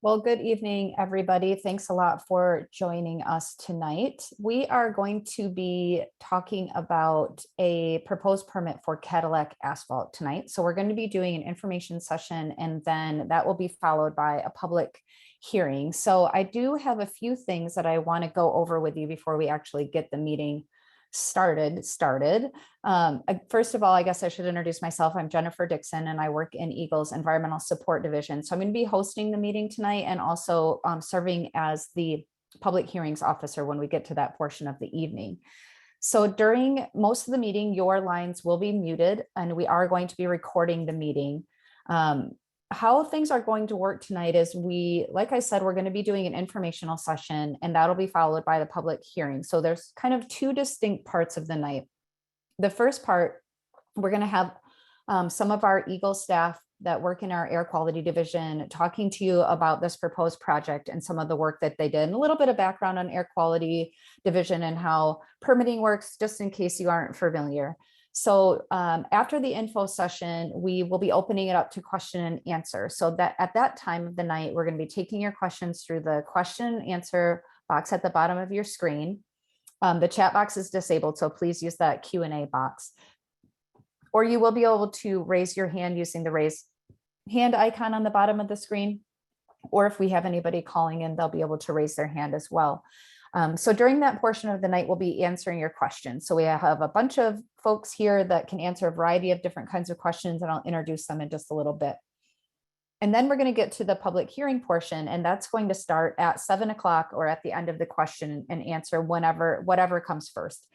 Well, good evening, everybody. Thanks a lot for joining us tonight. We are going to be talking about a proposed permit for Cadillac Asphalt tonight. So we're going to be doing an information session, and then that will be followed by a public hearing. So I do have a few things that I want to go over with you before we actually get the meeting started. First of all, I guess I should introduce myself. I'm Jennifer Dixon, and I work in EGLE's Environmental Support Division. So I'm going to be hosting the meeting tonight and also serving as the public hearings officer when we get to that portion of the evening. So during most of the meeting, your lines will be muted, and we are going to be recording the meeting. How things are going to work tonight is like I said, we're going to be doing an informational session, and that'll be followed by the public hearing. So there's kind of two distinct parts of the night. The first part, we're going to have some of our EGLE staff that work in our air quality division talking to you about this proposed project and some of the work that they did, and a little bit of background on air quality division and how permitting works, just in case you aren't familiar. So after the info session, we will be opening it up to question and answer. So that at that time of the night, we're going to be taking your questions through the question and answer box at the bottom of your screen. The chat box is disabled, so please use that Q&A box. Or you will be able to raise your hand using the raise hand icon on the bottom of the screen. Or if we have anybody calling in, they'll be able to raise their hand as well. So during that portion of the night, we'll be answering your questions. So we have a bunch of folks here that can answer a variety of different kinds of questions, and I'll introduce them in just a little bit. And then we're going to get to the public hearing portion, and that's going to start at 7 o'clock or at the end of the question and answer whatever comes first.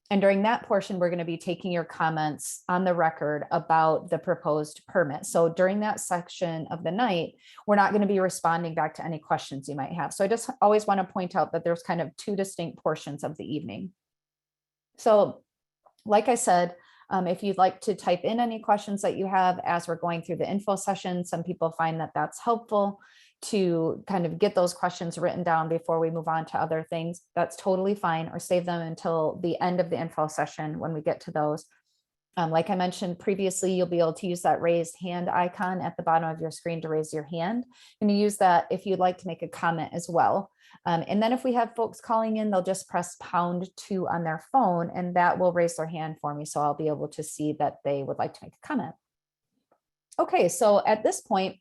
And during that portion, we're going to be taking your comments on the record about the proposed permit. So during that section of the night, we're not going to be responding back to any questions you might have. So I just always want to point out that there's kind of two distinct portions of the evening. So like I said, if you'd like to type in any questions that you have as we're going through the info session, some people find that that's helpful to kind of get those questions written down before we move on to other things. That's totally fine, or save them until the end of the info session when we get to those. Like I mentioned previously, you'll be able to use that raised hand icon at the bottom of your screen to raise your hand. And you use that if you'd like to make a comment as well. And then if we have folks calling in, they'll just press #2 on their phone, and that will raise their hand for me. So I'll be able to see that they would like to make a comment. Okay, so at this point,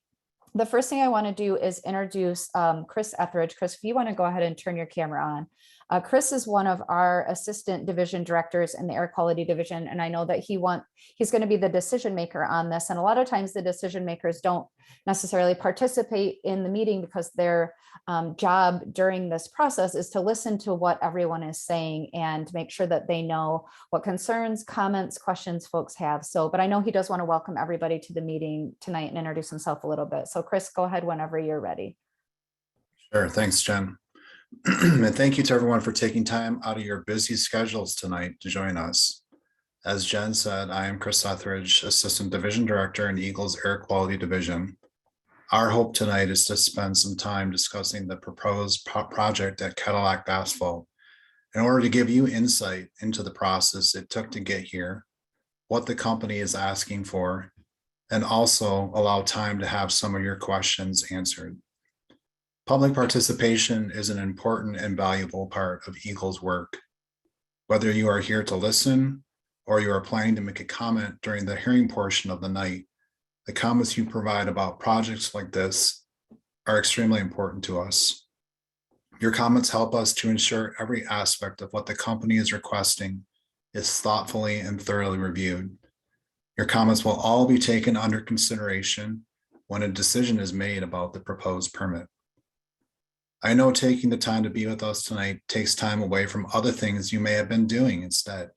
the first thing I want to do is introduce Chris Etheridge. Chris, if you want to go ahead and turn your camera on. Chris is one of our assistant division directors in the air quality division, and I know that he's going to be the decision maker on this. And a lot of times the decision makers don't necessarily participate in the meeting because their job during this process is to listen to what everyone is saying and make sure that they know what concerns, comments, questions folks have. So, but I know he does want to welcome everybody to the meeting tonight and introduce himself a little bit. So Chris, go ahead whenever you're ready. Sure, thanks, Jen. And thank you to everyone for taking time out of your busy schedules tonight to join us. As Jen said, I am Chris Etheridge, Assistant Division Director in EGLE's Air Quality Division. Our hope tonight is to spend some time discussing the proposed project at Cadillac Asphalt in order to give you insight into the process it took to get here, what the company is asking for, and also allow time to have some of your questions answered. Public participation is an important and valuable part of EGLE's work. Whether you are here to listen or you are planning to make a comment during the hearing portion of the night, the comments you provide about projects like this are extremely important to us. Your comments help us to ensure every aspect of what the company is requesting is thoughtfully and thoroughly reviewed. Your comments will all be taken under consideration when a decision is made about the proposed permit. I know taking the time to be with us tonight takes time away from other things you may have been doing instead,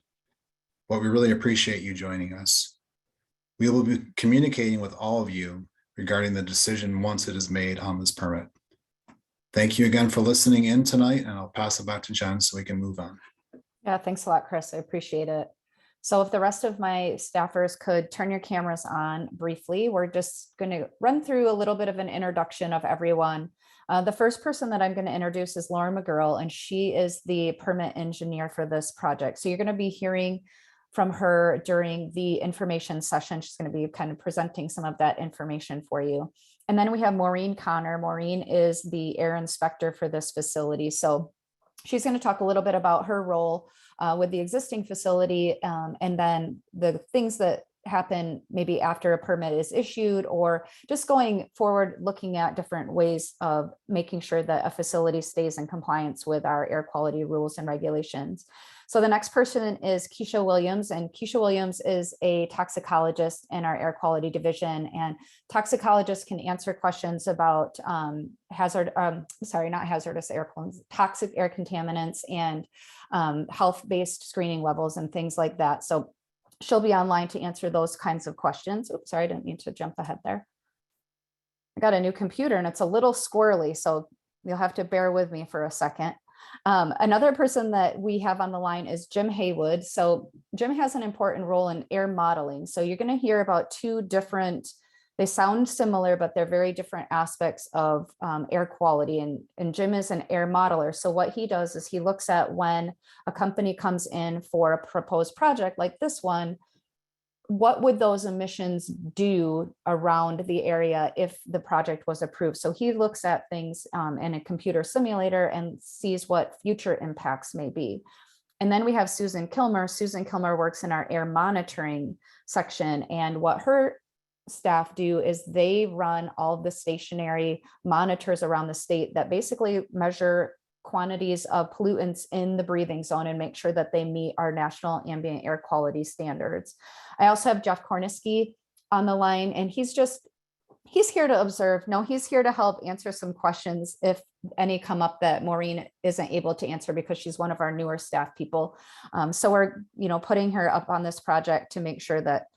but we really appreciate you joining us. We will be communicating with all of you regarding the decision once it is made on this permit. Thank you again for listening in tonight, and I'll pass it back to Jen so we can move on. Yeah, thanks a lot, Chris. I appreciate it. So if the rest of my staffers could turn your cameras on briefly, we're just going to run through a little bit of an introduction of everyone. The first person that I'm going to introduce is Lauren McGurl, and she is the permit engineer for this project. So you're going to be hearing from her during the information session. She's going to be kind of presenting some of that information for you. And then we have Maureen Connor. Maureen is the air inspector for this facility. So she's going to talk a little bit about her role with the existing facility, and then the things that happen maybe after a permit is issued, or just going forward, looking at different ways of making sure that a facility stays in compliance with our air quality rules and regulations. So the next person is Keisha Williams, and Keisha Williams is a toxicologist in our air quality division, and toxicologists can answer questions about toxic air contaminants and health-based screening levels and things like that. So she'll be online to answer those kinds of questions. Oops, sorry, I didn't mean to jump ahead there. I got a new computer and it's a little squirrely, so you'll have to bear with me for a second. Another person that we have on the line is Jim Haywood. So Jim has an important role in air modeling. So you're going to hear about two different, they sound similar, but they're very different aspects of air quality. And Jim is an air modeler. So what he does is he looks at when a company comes in for a proposed project like this one, what would those emissions do around the area if the project was approved? So he looks at things in a computer simulator and sees what future impacts may be. And then we have Susan Kilmer. Susan Kilmer works in our air monitoring section, and what her staff do is they run all the stationary monitors around the state that basically measure quantities of pollutants in the breathing zone and make sure that they meet our national ambient air quality standards. I also have Jeff Korniski on the line, and he's here to observe. No, he's here to help answer some questions if any come up that Maureen isn't able to answer, because she's one of our newer staff people. So we're, putting her up on this project to make sure that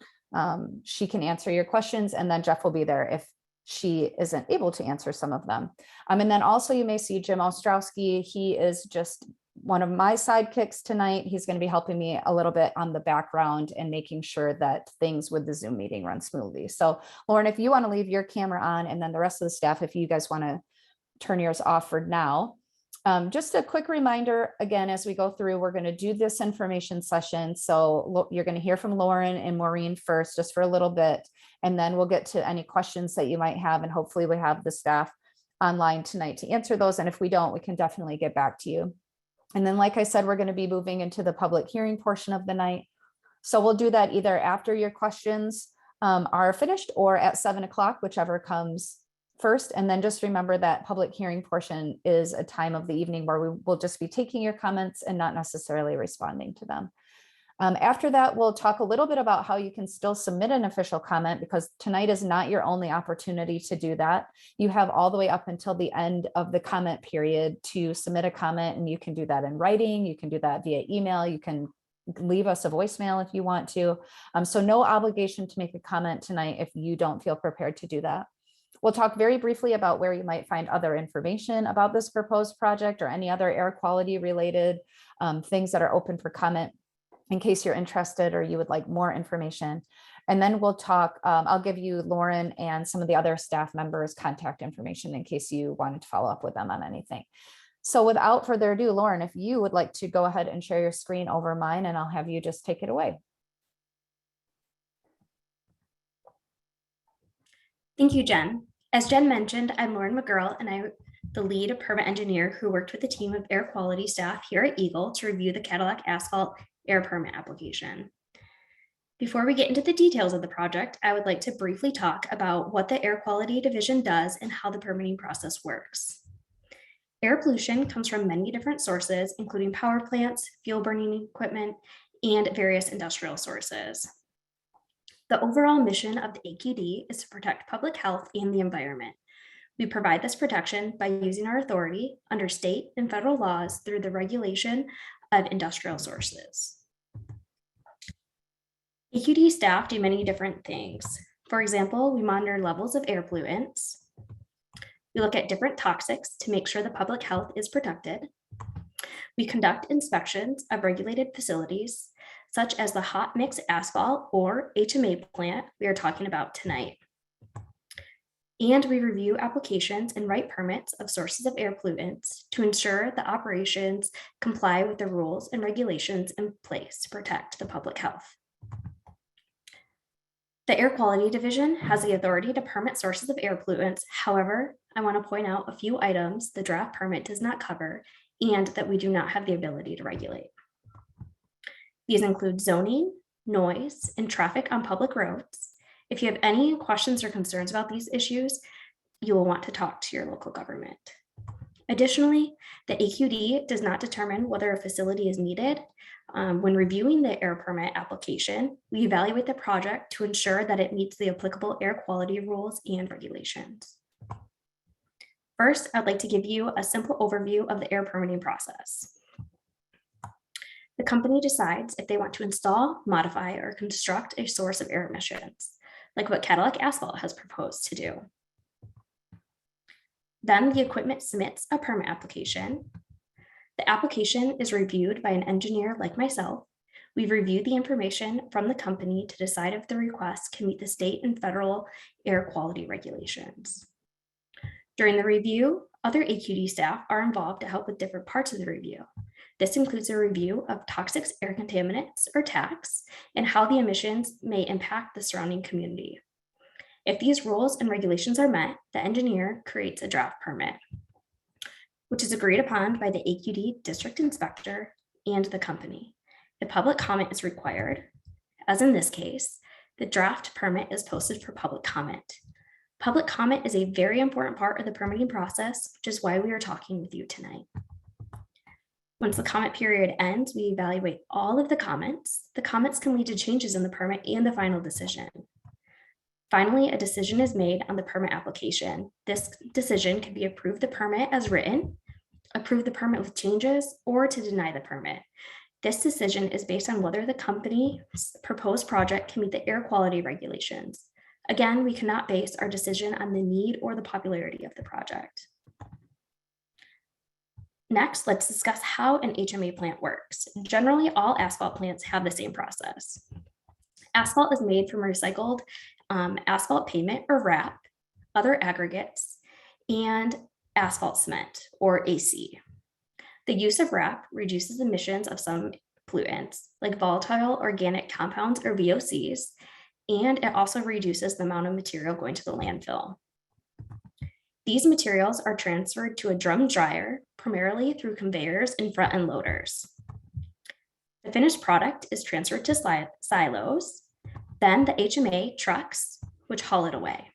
she can answer your questions, and then Jeff will be there if she isn't able to answer some of them. And then also you may see Jim Ostrowski. He is just one of my sidekicks tonight. He's going to be helping me a little bit on the background and making sure that things with the Zoom meeting run smoothly. So Lauren, if you want to leave your camera on, and then the rest of the staff, if you guys want to turn yours off for now. Just a quick reminder, again, as we go through, we're going to do this information session. So you're going to hear from Lauren and Maureen first, just for a little bit, and then we'll get to any questions that you might have. And hopefully we have the staff online tonight to answer those. And if we don't, we can definitely get back to you. And then, like I said, we're going to be moving into the public hearing portion of the night. So we'll do that either after your questions are finished or at 7 o'clock, whichever comes first. And then just remember that public hearing portion is a time of the evening where we will just be taking your comments and not necessarily responding to them. After that, we'll talk a little bit about how you can still submit an official comment, because tonight is not your only opportunity to do that. You have all the way up until the end of the comment period to submit a comment, and you can do that in writing. You can do that via email. You can leave us a voicemail if you want to. So no obligation to make a comment tonight if you don't feel prepared to do that. We'll talk very briefly about where you might find other information about this proposed project or any other air quality related things that are open for comment in case you're interested or you would like more information. And then we'll talk, I'll give you Lauren and some of the other staff members' contact information in case you wanted to follow up with them on anything. So without further ado, Lauren, if you would like to go ahead and share your screen over mine, and I'll have you just take it away. Thank you, Jen. As Jen mentioned, I'm Lauren McGurl, and I'm the lead permit engineer who worked with a team of air quality staff here at EGLE to review the Cadillac Asphalt air permit application. Before we get into the details of the project, I would like to briefly talk about what the Air Quality Division does and how the permitting process works. Air pollution comes from many different sources, including power plants, fuel burning equipment, and various industrial sources. The overall mission of the AQD is to protect public health and the environment. We provide this protection by using our authority under state and federal laws through the regulation of industrial sources. AQD staff do many different things. For example, we monitor levels of air pollutants. We look at different toxics to make sure the public health is protected. We conduct inspections of regulated facilities, such as the hot mix asphalt or HMA plant we are talking about tonight. And we review applications and write permits of sources of air pollutants to ensure the operations comply with the rules and regulations in place to protect the public health. The Air Quality Division has the authority to permit sources of air pollutants. However, I want to point out a few items the draft permit does not cover and that we do not have the ability to regulate. These include zoning, noise, and traffic on public roads. If you have any questions or concerns about these issues, you will want to talk to your local government. Additionally, the AQD does not determine whether a facility is needed. When reviewing the air permit application, we evaluate the project to ensure that it meets the applicable air quality rules and regulations. First, I'd like to give you a simple overview of the air permitting process. The company decides if they want to install, modify, or construct a source of air emissions, like what Cadillac Asphalt has proposed to do. Then the equipment submits a permit application. The application is reviewed by an engineer like myself. We've reviewed the information from the company to decide if the request can meet the state and federal air quality regulations. During the review, other AQD staff are involved to help with different parts of the review. This includes a review of toxic air contaminants or TACs and how the emissions may impact the surrounding community. If these rules and regulations are met, the engineer creates a draft permit, which is agreed upon by the AQD district inspector and the company. If public comment is required, as in this case, the draft permit is posted for public comment. Public comment is a very important part of the permitting process, which is why we are talking with you tonight. Once the comment period ends, we evaluate all of the comments. The comments can lead to changes in the permit and the final decision. Finally, a decision is made on the permit application. This decision can be approve the permit as written, approve the permit with changes, or to deny the permit. This decision is based on whether the company's proposed project can meet the air quality regulations. Again, we cannot base our decision on the need or the popularity of the project. Next, let's discuss how an HMA plant works. Generally, all asphalt plants have the same process. Asphalt is made from recycled asphalt pavement or RAP, other aggregates, and asphalt cement or AC. The use of RAP reduces emissions of some pollutants like volatile organic compounds or VOCs, and it also reduces the amount of material going to the landfill. These materials are transferred to a drum dryer, primarily through conveyors and front end loaders. The finished product is transferred to silos, then the HMA trucks, which haul it away.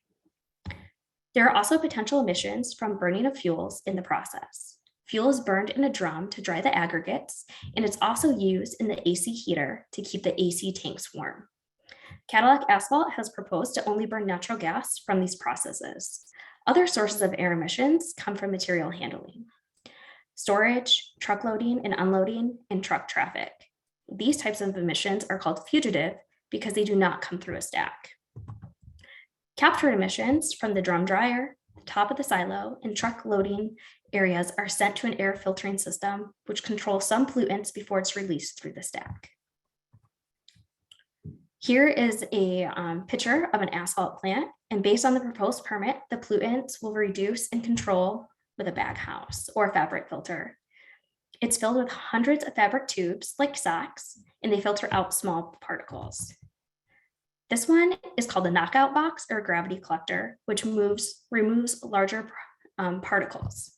There are also potential emissions from burning of fuels in the process. Fuel is burned in a drum to dry the aggregates, and it's also used in the AC heater to keep the AC tanks warm. Cadillac Asphalt has proposed to only burn natural gas from these processes. Other sources of air emissions come from material handling, storage, truck loading and unloading, and truck traffic. These types of emissions are called fugitive because they do not come through a stack. Captured emissions from the drum dryer, the top of the silo, and truck loading areas are sent to an air filtering system, which controls some pollutants before it's released through the stack. Here is a picture of an asphalt plant, and based on the proposed permit, the pollutants will reduce and control with a bag house or fabric filter. It's filled with hundreds of fabric tubes like socks, and they filter out small particles. This one is called a knockout box or a gravity collector, which removes larger particles.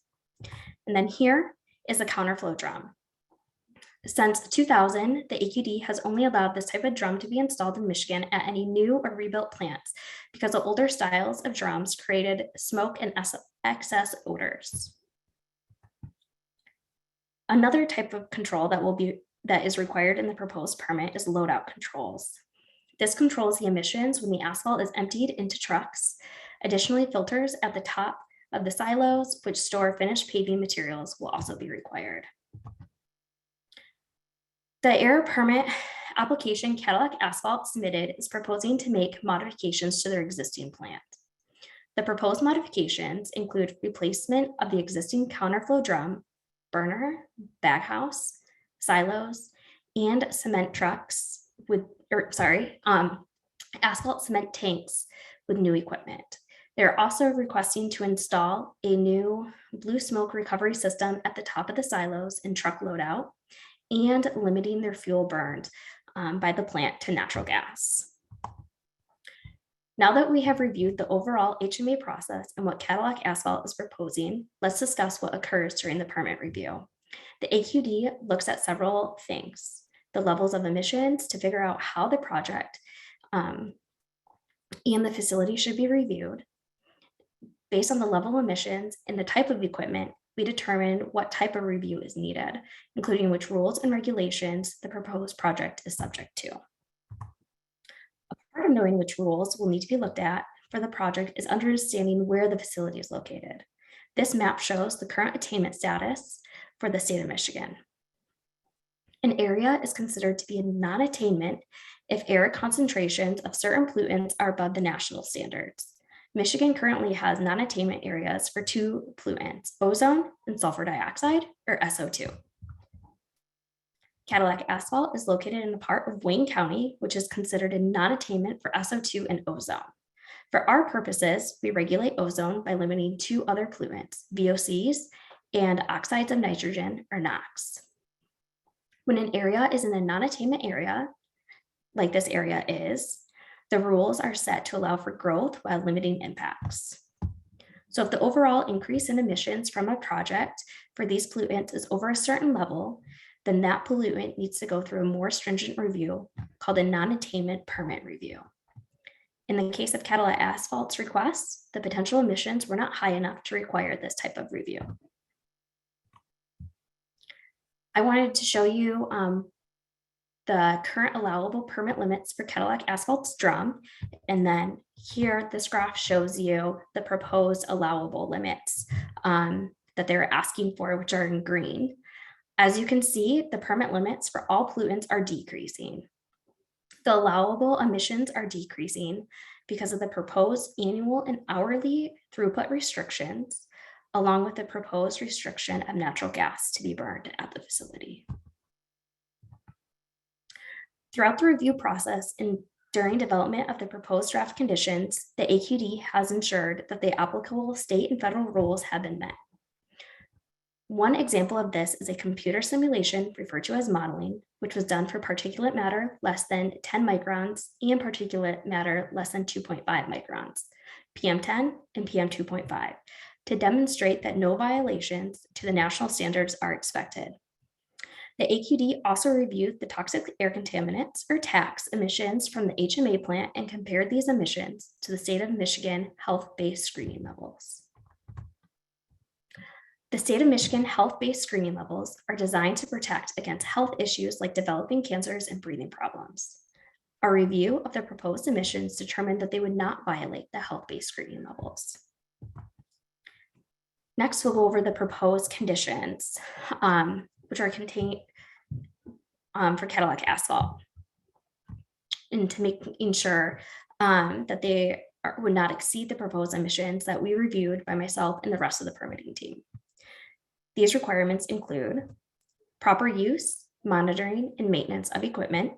And then here is a counterflow drum. Since 2000, the AQD has only allowed this type of drum to be installed in Michigan at any new or rebuilt plants because the older styles of drums created smoke and excess odors. Another type of control that is required in the proposed permit is load-out controls. This controls the emissions when the asphalt is emptied into trucks. Additionally, filters at the top of the silos, which store finished paving materials, will also be required. The air permit application Cadillac Asphalt submitted is proposing to make modifications to their existing plant. The proposed modifications include replacement of the existing counterflow drum, burner, baghouse, silos, and cement trucks with, asphalt cement tanks with new equipment. They're also requesting to install a new blue smoke recovery system at the top of the silos and truck loadout, and limiting their fuel burned by the plant to natural gas. Now that we have reviewed the overall HMA process and what Cadillac Asphalt is proposing, let's discuss what occurs during the permit review. The AQD looks at several things: the levels of emissions to figure out how the project and the facility should be reviewed. Based on the level of emissions and the type of equipment, we determine what type of review is needed, including which rules and regulations the proposed project is subject to. A part of knowing which rules will need to be looked at for the project is understanding where the facility is located. This map shows the current attainment status for the state of Michigan. An area is considered to be a non-attainment if air concentrations of certain pollutants are above the national standards. Michigan currently has non-attainment areas for two pollutants, ozone and sulfur dioxide, or SO2. Cadillac Asphalt is located in a part of Wayne County, which is considered a non-attainment for SO2 and ozone. For our purposes, we regulate ozone by limiting two other pollutants, VOCs and oxides of nitrogen, or NOx. When an area is in a non-attainment area, like this area is, the rules are set to allow for growth while limiting impacts. So if the overall increase in emissions from a project for these pollutants is over a certain level, then that pollutant needs to go through a more stringent review called a non-attainment permit review. In the case of Cadillac Asphalt's requests, the potential emissions were not high enough to require this type of review. I wanted to show you the current allowable permit limits for Cadillac Asphalt's drum. And then here, this graph shows you the proposed allowable limits that they're asking for, which are in green. As you can see, the permit limits for all pollutants are decreasing. The allowable emissions are decreasing because of the proposed annual and hourly throughput restrictions, along with the proposed restriction of natural gas to be burned at the facility. Throughout the review process and during development of the proposed draft conditions, the AQD has ensured that the applicable state and federal rules have been met. One example of this is a computer simulation referred to as modeling, which was done for particulate matter less than 10 microns and particulate matter less than 2.5 microns, PM10 and PM2.5, to demonstrate that no violations to the national standards are expected. The AQD also reviewed the toxic air contaminants, or TACs, emissions from the HMA plant and compared these emissions to the state of Michigan health-based screening levels. The state of Michigan health-based screening levels are designed to protect against health issues like developing cancers and breathing problems. A review of the proposed emissions determined that they would not violate the health-based screening levels. Next, we'll go over the proposed conditions, which are contained for Cadillac Asphalt, and to making sure that they would not exceed the proposed emissions that we reviewed by myself and the rest of the permitting team. These requirements include proper use, monitoring, and maintenance of equipment,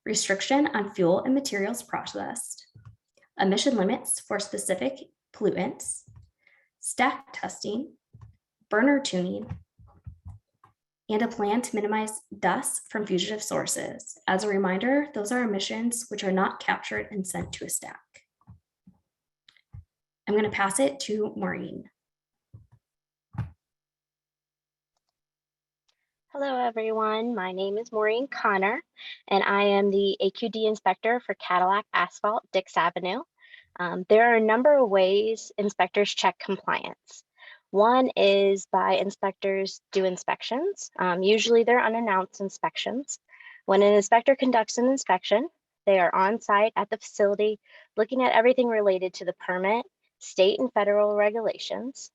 restriction on fuel and materials processed, emission limits for specific pollutants, stack testing, burner tuning, and a plan to minimize dust from fugitive sources. As a reminder, those are emissions which are not captured and sent to a stack. I'm going to pass it to Maureen. Hello, everyone. My name is Maureen Connor, and I am the AQD inspector for Cadillac Asphalt, Dix Avenue. There are a number of ways inspectors check compliance. One is by inspectors do inspections. Usually they're unannounced inspections. When an inspector conducts an inspection, they are on site at the facility looking at everything related to the permit, state and federal regulations.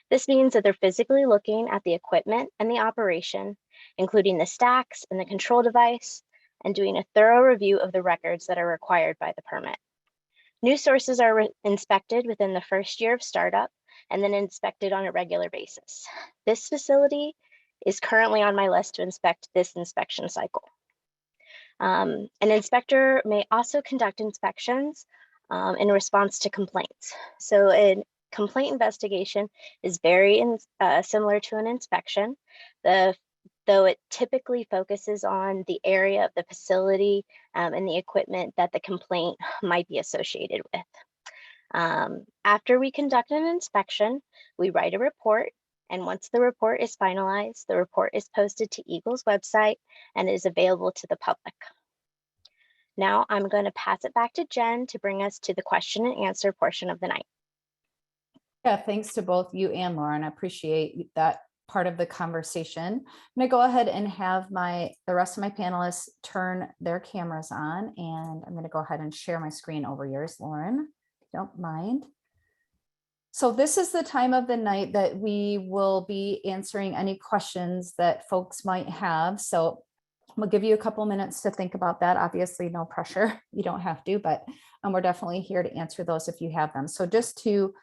This means that they're physically looking at the equipment and the operation, including the stacks and the control device, and doing a thorough review of the records that are required by the permit. New sources are inspected within the first year of startup and then inspected on a regular basis. This facility is currently on my list to inspect this inspection cycle. An inspector may also conduct inspections in response to complaints. So a complaint investigation is very similar to an inspection, though it typically focuses on the area of the facility and the equipment that the complaint might be associated with. After we conduct an inspection, we write a report, and once the report is finalized, the report is posted to EGLE's website and is available to the public. Now I'm going to pass it back to Jen to bring us to the question and answer portion of the night. Yeah, thanks to both you and Lauren. I appreciate that part of the conversation. I'm going to go ahead and have the rest of my panelists turn their cameras on, and I'm going to go ahead and share my screen over yours, Lauren, if you don't mind. So this is the time of the night that we will be answering any questions that folks might have. So we'll give you a couple minutes to think about that. Obviously, no pressure. You don't have to, but we're definitely here to answer those if you have them. So just to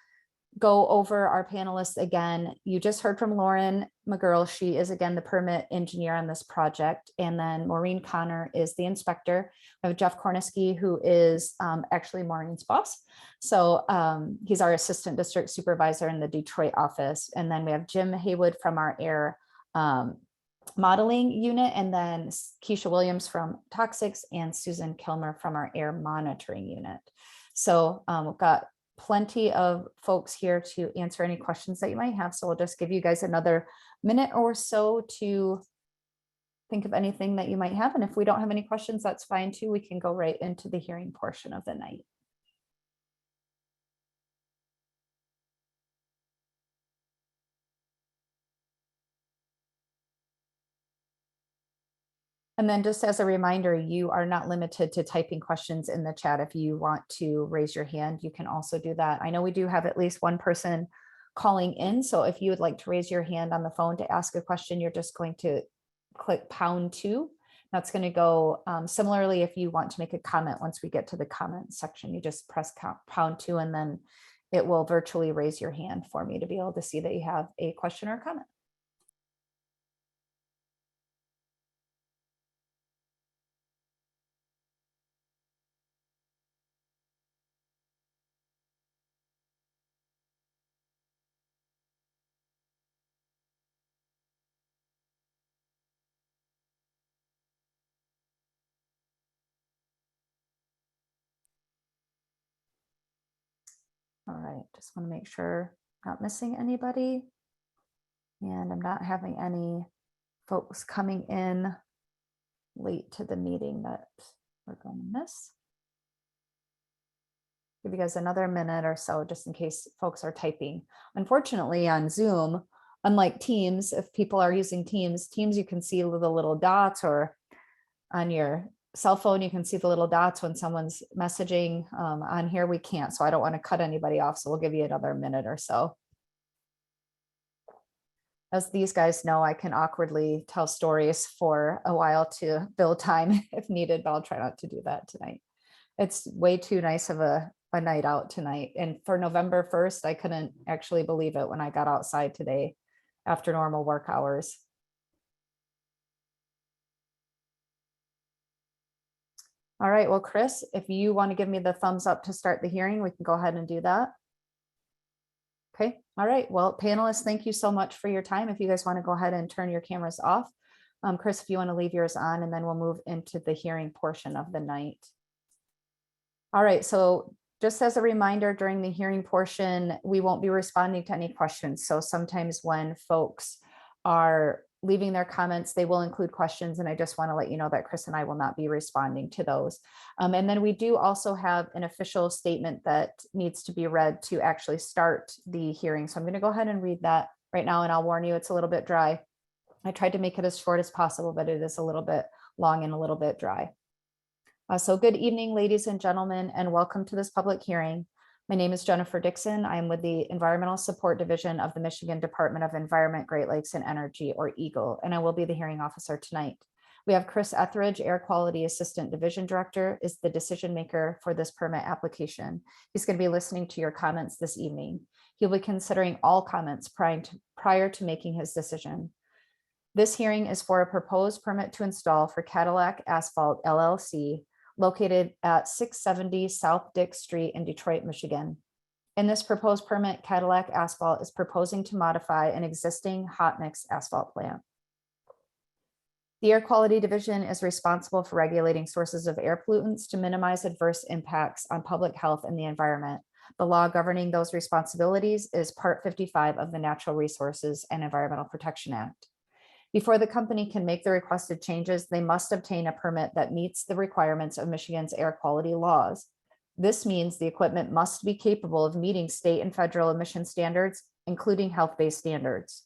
go over our panelists again, you just heard from Lauren McGurl. She is again the permit engineer on this project. And then Maureen Connor is the inspector. We have Jeff Korniski, who is actually Maureen's boss. So he's our assistant district supervisor in the Detroit office. And then we have Jim Haywood from our air modeling unit, and then Keisha Williams from Toxics, and Susan Kilmer from our air monitoring unit. So we've got plenty of folks here to answer any questions that you might have. So we'll just give you guys another minute or so to think of anything that you might have. And if we don't have any questions, that's fine too. We can go right into the hearing portion of the night. And then just as a reminder, you are not limited to typing questions in the chat. If you want to raise your hand, you can also do that. I know we do have at least one person calling in. So if you would like to raise your hand on the phone to ask a question, you're just going to click #2. That's going to go similarly. If you want to make a comment, once we get to the comment section, you just press #2 and then it will virtually raise your hand for me to be able to see that you have a question or comment. All right, just want to make sure I'm not missing anybody. And I'm not having any folks coming in late to the meeting that we're going to miss. Give you guys another minute or so just in case folks are typing. Unfortunately on Zoom, unlike Teams, if people are using Teams, you can see the little dots, or on your cell phone, you can see the little dots when someone's messaging. On here, we can't, so I don't want to cut anybody off. So we'll give you another minute or so. As these guys know, I can awkwardly tell stories for a while to fill time if needed, but I'll try not to do that tonight. It's way too nice of a night out tonight. And for November 1st, I couldn't actually believe it when I got outside today after normal work hours. All right, well, Chris, if you want to give me the thumbs up to start the hearing, we can go ahead and do that. Okay, all right, well, panelists, thank you so much for your time. If you guys want to go ahead and turn your cameras off. Chris, if you want to leave yours on, and then we'll move into the hearing portion of the night. All right, so just as a reminder, during the hearing portion, we won't be responding to any questions. So sometimes when folks are leaving their comments, they will include questions. And I just want to let you know that Chris and I will not be responding to those. And then we do also have an official statement that needs to be read to actually start the hearing. So I'm going to go ahead and read that right now. And I'll warn you, it's a little bit dry. I tried to make it as short as possible, but it is a little bit long and a little bit dry. So good evening, ladies and gentlemen, and welcome to this public hearing. My name is Jennifer Dixon. I am with the Environmental Support Division of the Michigan Department of Environment, Great Lakes, and Energy, or EGLE, and I will be the hearing officer tonight. We have Chris Etheridge, Air Quality Assistant Division Director, is the decision maker for this permit application. He's going to be listening to your comments this evening. He'll be considering all comments prior to making his decision. This hearing is for a proposed permit to install for Cadillac Asphalt LLC, located at 670 South Dick Street in Detroit, Michigan. In this proposed permit, Cadillac Asphalt is proposing to modify an existing hot mix asphalt plant. The Air Quality Division is responsible for regulating sources of air pollutants to minimize adverse impacts on public health and the environment. The law governing those responsibilities is Part 55 of the Natural Resources and Environmental Protection Act. Before the company can make the requested changes, they must obtain a permit that meets the requirements of Michigan's air quality laws. This means the equipment must be capable of meeting state and federal emission standards, including health-based standards.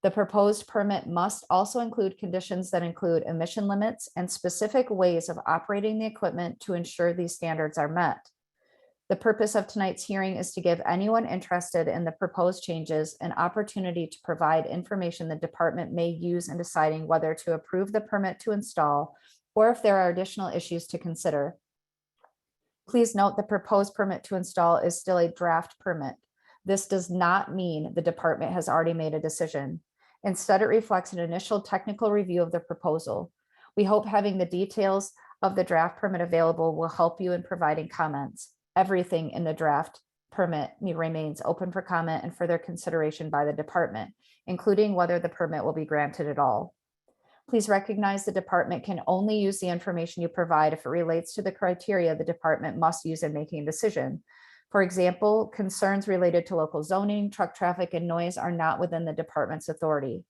The proposed permit must also include conditions that include emission limits and specific ways of operating the equipment to ensure these standards are met. The purpose of tonight's hearing is to give anyone interested in the proposed changes an opportunity to provide information the department may use in deciding whether to approve the permit to install or if there are additional issues to consider. Please note the proposed permit to install is still a draft permit. This does not mean the department has already made a decision. Instead, it reflects an initial technical review of the proposal. We hope having the details of the draft permit available will help you in providing comments. Everything in the draft permit remains open for comment and further consideration by the department, including whether the permit will be granted at all. Please recognize the department can only use the information you provide if it relates to the criteria the department must use in making a decision. For example, concerns related to local zoning, truck traffic, and noise are not within the department's authority.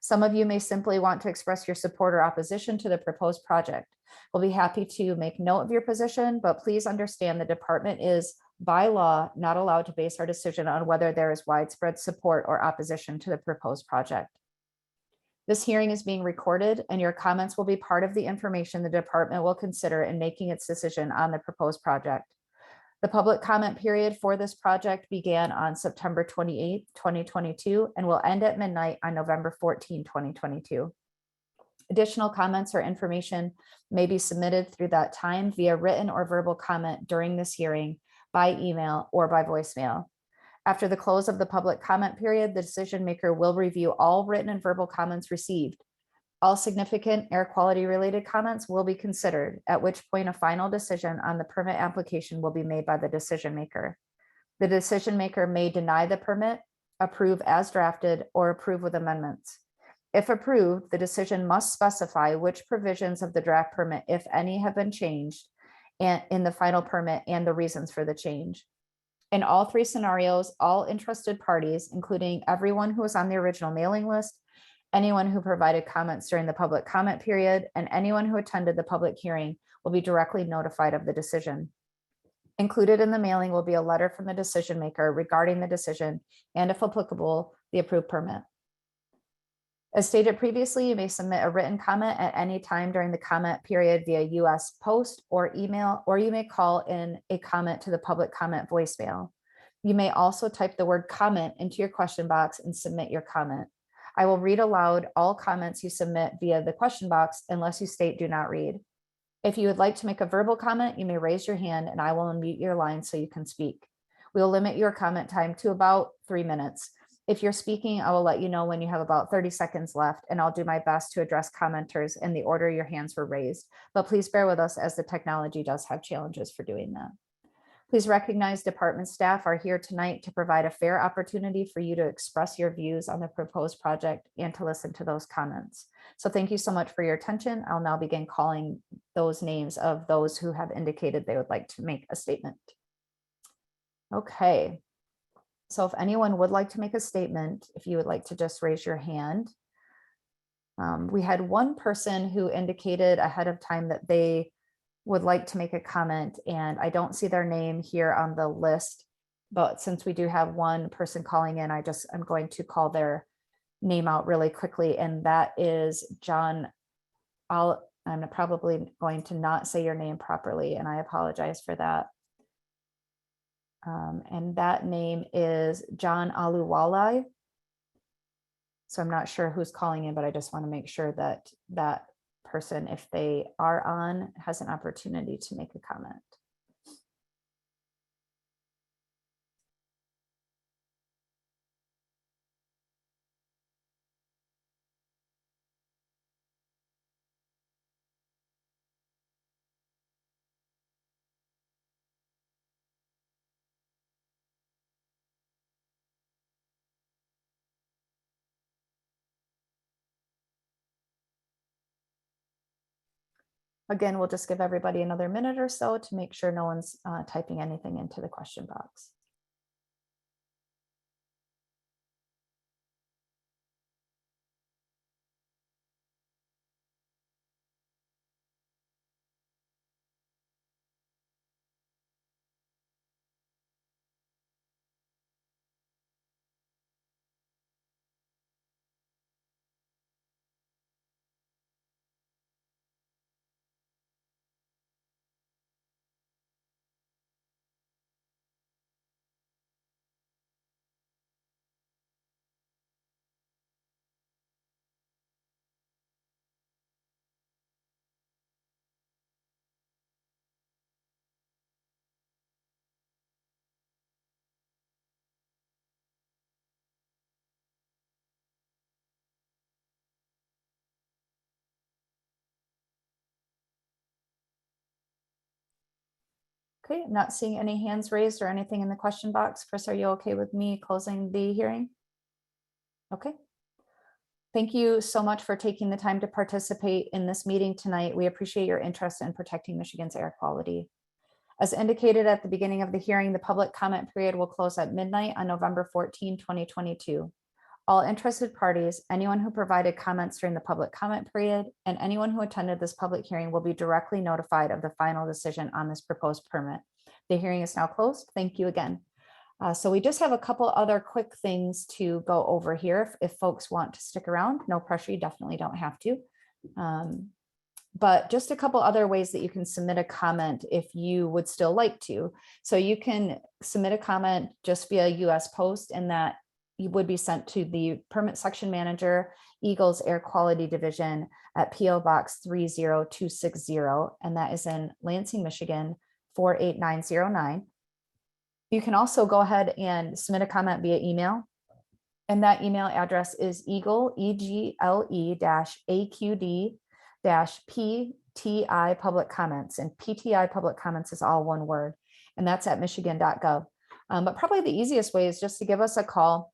Some of you may simply want to express your support or opposition to the proposed project. We'll be happy to make note of your position, but please understand the department is, by law, not allowed to base our decision on whether there is widespread support or opposition to the proposed project. This hearing is being recorded, and your comments will be part of the information the department will consider in making its decision on the proposed project. The public comment period for this project began on September 28, 2022, and will end at midnight on November 14, 2022. Additional comments or information may be submitted through that time via written or verbal comment during this hearing, by email, or by voicemail. After the close of the public comment period, the decision maker will review all written and verbal comments received. All significant air quality related comments will be considered, at which point a final decision on the permit application will be made by the decision maker. The decision maker may deny the permit, approve as drafted, or approve with amendments. If approved, the decision must specify which provisions of the draft permit, if any, have been changed and in the final permit and the reasons for the change. In all three scenarios, all interested parties, including everyone who was on the original mailing list, anyone who provided comments during the public comment period, and anyone who attended the public hearing, will be directly notified of the decision. Included in the mailing will be a letter from the decision maker regarding the decision and, if applicable, the approved permit. As stated previously, you may submit a written comment at any time during the comment period via US Post or email, or you may call in a comment to the public comment voicemail. You may also type the word comment into your question box and submit your comment. I will read aloud all comments you submit via the question box unless you state do not read. If you would like to make a verbal comment, you may raise your hand and I will unmute your line so you can speak. We will limit your comment time to about 3 minutes. If you're speaking, I will let you know when you have about 30 seconds left, and I'll do my best to address commenters in the order your hands were raised. But please bear with us as the technology does have challenges for doing that. Please recognize department staff are here tonight to provide a fair opportunity for you to express your views on the proposed project and to listen to those comments. So thank you so much for your attention. I'll now begin calling those names of those who have indicated they would like to make a statement. Okay. So if anyone would like to make a statement, if you would like to just raise your hand. We had one person who indicated ahead of time that they would like to make a comment, and I don't see their name here on the list, but since we do have one person calling in, I'm going to call their name out really quickly, and that is John. I'm probably going to not say your name properly, and I apologize for that. And that name is John Aluwalai. So I'm not sure who's calling in, but I just want to make sure that that person, if they are on, has an opportunity to make a comment. Again, we'll just give everybody another minute or so to make sure no one's typing anything into the question box. Okay, I'm not seeing any hands raised or anything in the question box. Chris, are you okay with me closing the hearing? Okay. Thank you so much for taking the time to participate in this meeting tonight. We appreciate your interest in protecting Michigan's air quality. As indicated at the beginning of the hearing, the public comment period will close at midnight on November 14, 2022. All interested parties, anyone who provided comments during the public comment period, and anyone who attended this public hearing will be directly notified of the final decision on this proposed permit. The hearing is now closed. Thank you again. So we just have a couple other quick things to go over here. If folks want to stick around, no pressure, you definitely don't have to. But just a couple other ways that you can submit a comment if you would still like to. So you can submit a comment just via US Post, and that you would be sent to the Permit Section Manager, Eagles Air Quality Division at PO Box 30260, and that is in Lansing, Michigan 48909. You can also go ahead and submit a comment via email, and that email address is EGLE-AQD-PTI Public Comments, and PTI Public Comments is all one word, and that's at Michigan.gov. But probably the easiest way is just to give us a call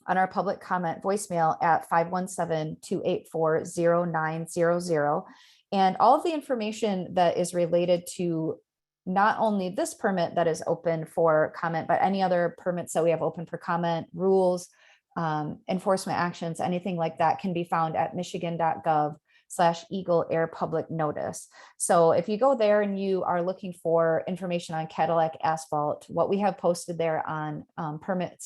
on our public comment voicemail at 517-284-0900. And all of the information that is related to not only this permit that is open for comment, but any other permits that we have open for comment, rules, enforcement actions, anything like that can be found at Michigan.gov/EGLEAirPublicNotice. So if you go there and you are looking for information on Cadillac Asphalt, what we have posted there on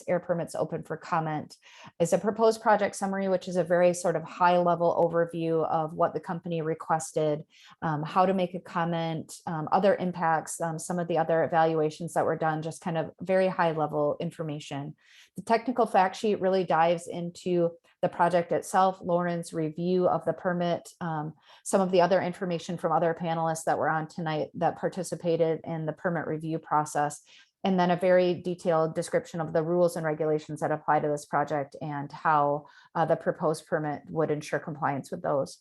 air permits open for comment is a proposed project summary, which is a very sort of high level overview of what the company requested, how to make a comment, other impacts, some of the other evaluations that were done, just kind of very high level information. The technical fact sheet really dives into the project itself, Lauren's review of the permit, some of the other information from other panelists that were on tonight that participated in the permit review process, and then a very detailed description of the rules and regulations that apply to this project and how the proposed permit would ensure compliance with those.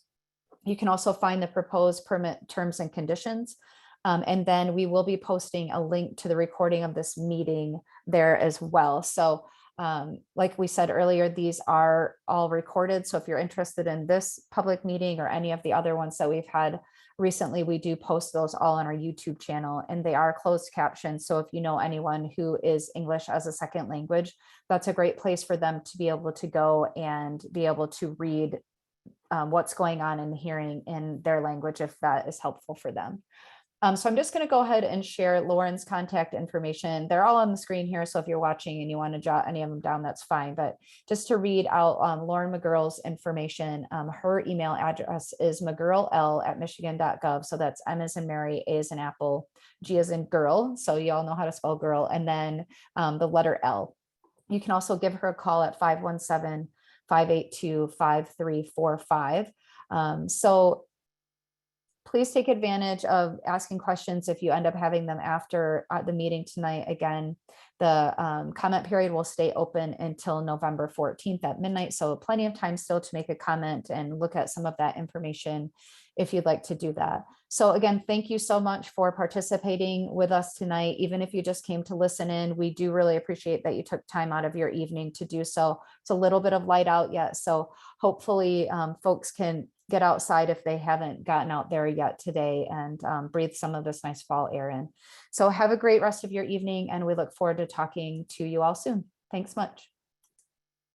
You can also find the proposed permit terms and conditions. And then we will be posting a link to the recording of this meeting there as well. So like we said earlier, these are all recorded. So if you're interested in this public meeting or any of the other ones that we've had recently, we do post those all on our YouTube channel, and they are closed captioned. So if you know anyone who is English as a second language, that's a great place for them to be able to go and be able to read what's going on in the hearing in their language, if that is helpful for them. So I'm just going to go ahead and share Lauren's contact information. They're all on the screen here. So if you're watching and you want to jot any of them down, that's fine. But just to read out Lauren McGurl's information, her email address is mcgurl@michigan.gov. So that's M as in Mary, A as in Apple, G as in girl. So you all know how to spell girl, and then the letter L. You can also give her a call at 517-582-5345. So please take advantage of asking questions if you end up having them after the meeting tonight. Again, the comment period will stay open until November 14th at midnight. So plenty of time still to make a comment and look at some of that information if you'd like to do that. So again, thank you so much for participating with us tonight. Even if you just came to listen in, we do really appreciate that you took time out of your evening to do so. It's a little bit of light out yet. So hopefully folks can get outside if they haven't gotten out there yet today and breathe some of this nice fall air in. So have a great rest of your evening, and we look forward to talking to you all soon. Thanks much.